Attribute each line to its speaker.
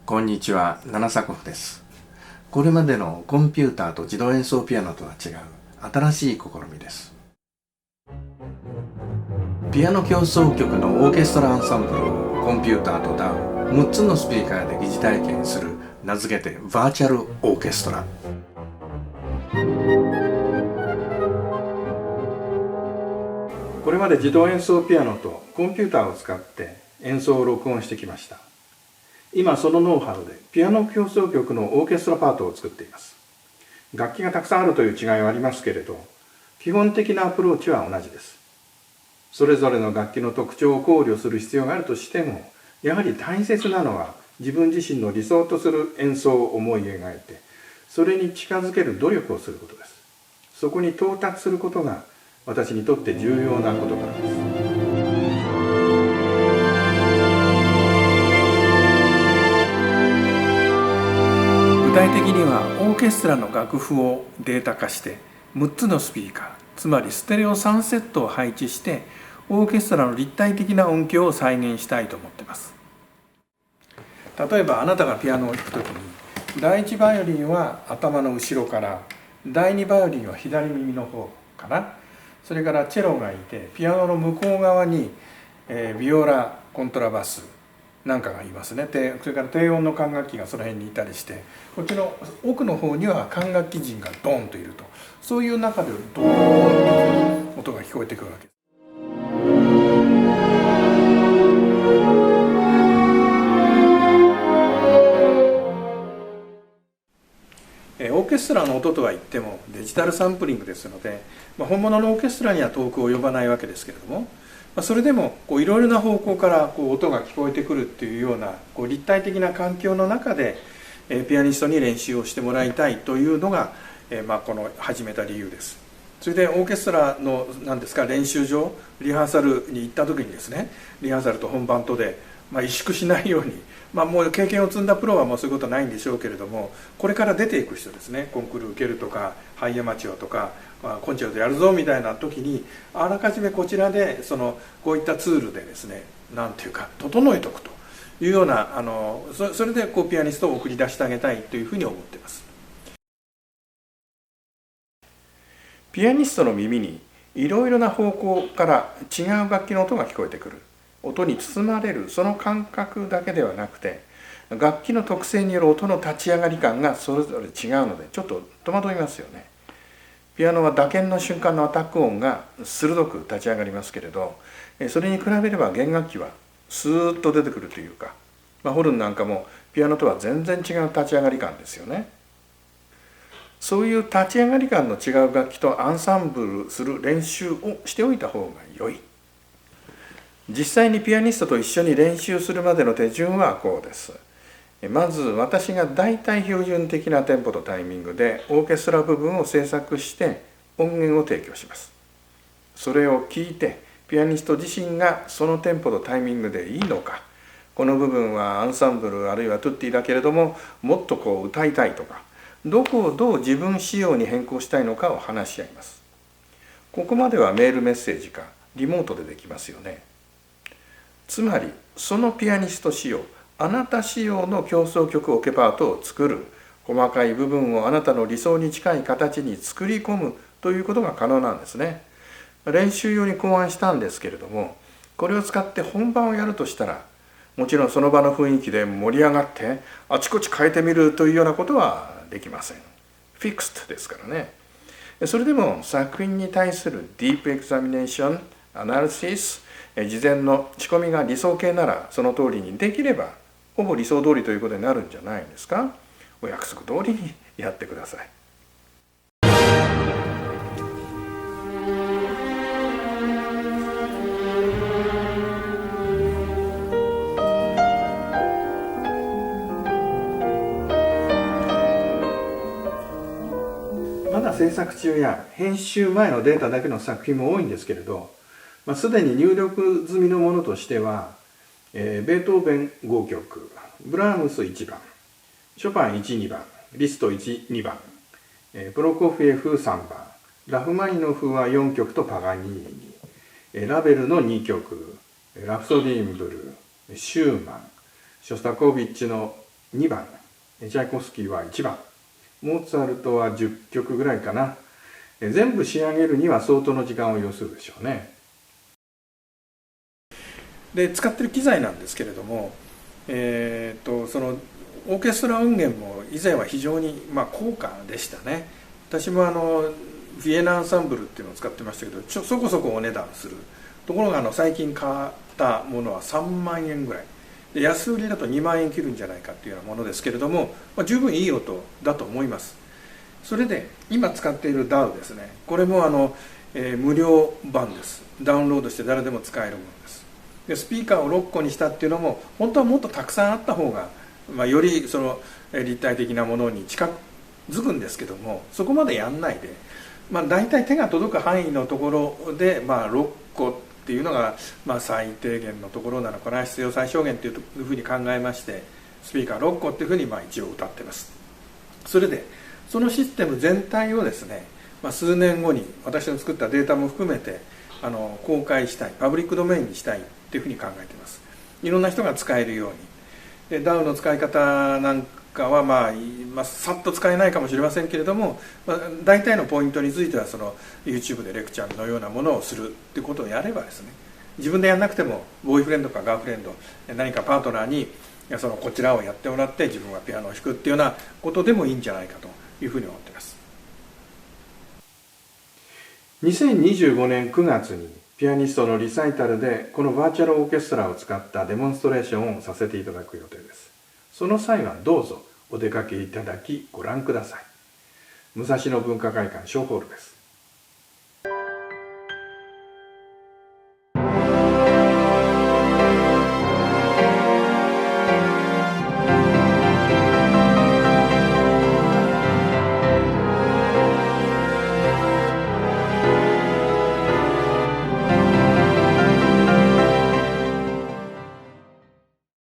Speaker 1: こんにちは、七作夫です。これまでのコンピューターと自動演奏ピアノとは違う新しい試みです。ピアノ協奏曲のオーケストラアンサンブルをコンピューターと DAW 6つのスピーカーで疑似体験する、名付けてバーチャルオーケストラ。これまで自動演奏ピアノとコンピューターを使って演奏を録音してきました。今そのノウハウでピアノ協奏曲のオーケストラパートを作っています。楽器がたくさんあるという違いはありますけれど、基本的なアプローチは同じです。それぞれの楽器の特徴を考慮する必要があるとしても、やはり大切なのは自分自身の理想とする演奏を思い描いて、それに近づける努力をすることです。そこに到達することが私にとって重要なことからです。具体的にはオーケストラの楽譜をデータ化して6つのスピーカー、つまりステレオ3セットを配置してオーケストラの立体的な音響を再現したいと思っています。例えばあなたがピアノを弾くときに、第1バイオリンは頭の後ろから、第2バイオリンは左耳の方から、それからチェロがいてピアノの向こう側にビオラ、コントラバスなんかがいますね。それから低音の管楽器がその辺にいたりして、こっちの奥の方には管楽器陣がドーンといると、そういう中でドーンと音が聞こえてくるわけです。オーケストラの音とは言ってもデジタルサンプリングですので、本物のオーケストラには遠く及ばないわけですけれども、それでもいろいろな方向から音が聞こえてくるっていうような立体的な環境の中でピアニストに練習をしてもらいたいというのがこの始めた理由です。それでオーケストラの練習場、リハーサルに行った時にですね、リハーサルと本番とで萎縮しないように、もう経験を積んだプロはもうそういうことはないんでしょうけれども、これから出ていく人ですね、コンクール受けるとかハイアマチュアとか、コンチェルトやるぞみたいな時に、あらかじめこちらでこういったツールでですね、なんていうか整えておくというようなそれでピアニストを送り出してあげたいというふうに思っています。ピアニストの耳にいろいろな方向から違う楽器の音が聞こえてくる、音に包まれる、その感覚だけではなくて、楽器の特性による音の立ち上がり感がそれぞれ違うのでちょっと戸惑いますよね。ピアノは打鍵の瞬間のアタック音が鋭く立ち上がりますけれど、それに比べれば弦楽器はスーッと出てくるというか、ホルンなんかもピアノとは全然違う立ち上がり感ですよね。そういう立ち上がり感の違う楽器とアンサンブルする練習をしておいた方が良い。実際にピアニストと一緒に練習するまでの手順はこうです。まず私が大体標準的なテンポとタイミングでオーケストラ部分を制作して音源を提供します。それを聞いてピアニスト自身がそのテンポとタイミングでいいのか、この部分はアンサンブルあるいはトゥッティだけれどももっと歌いたいとか、どこをどう自分仕様に変更したいのかを話し合います。ここまではメールメッセージかリモートでできますよね。つまりそのピアニスト仕様、あなた仕様の協奏曲オケパートを作る、細かい部分をあなたの理想に近い形に作り込むということが可能なんですね。練習用に考案したんですけれども、これを使って本番をやるとしたら、もちろんその場の雰囲気で盛り上がってあちこち変えてみるというようなことはできません。フィクストですからね。それでも作品に対するディープエクザミネーション、アナリシス、事前の仕込みが理想形ならその通りにできればほぼ理想通りということになるんじゃないですか。お約束通りにやってください。まだ制作中や編集前のデータだけの作品も多いんですけれど、すでに入力済みのものとしては、ベートーベン5曲、ブラームス1番、ショパン1、2番、リスト1、2番、プロコフィエフ3番、ラフマニノフは4曲とパガニーニ、ラベルの2曲、ラプソディーンブルー、シューマン、ショスタコービッチの2番、チャイコフスキーは1番、モーツァルトは10曲ぐらいかな。全部仕上げるには相当の時間を要するでしょうね。で使ってる機材なんですけれども、そのオーケストラ音源も以前は非常に高価でしたね。私もヴィエナアンサンブルっていうのを使ってましたけど、そこそこお値段する。ところが最近買ったものは3万円ぐらいで、安売りだと2万円切るんじゃないかっていうようなものですけれども、十分いい音だと思います。それで今使っている DAW ですね、これも無料版です。ダウンロードして誰でも使えるものです。でスピーカーを6個にしたっていうのも本当はもっとたくさんあった方が、よりその立体的なものに近づくんですけども、そこまでやんないで、大体手が届く範囲のところで、6個っていうのが最低限のところなのかな、必要最小限っていうふうに考えまして、スピーカー6個っていうふうに一応歌ってます。それでそのシステム全体をですね、数年後に私の作ったデータも含めて公開したい、パブリックドメインにしたいっていうふうに考えています。いろんな人が使えるように。で DAW の使い方なんかはさっと使えないかもしれませんけれども、大体のポイントについてはYouTube でレクチャーのようなものをするっていうことをやればですね、自分でやらなくてもボーイフレンドかガーフレンド、何かパートナーにこちらをやってもらって自分はピアノを弾くっていうようなことでもいいんじゃないかというふうに思っています。2025年9月にピアニストのリサイタルでこのバーチャルオーケストラを使ったデモンストレーションをさせていただく予定です。その際はどうぞお出かけいただきご覧ください。武蔵野文化会館小ホールです。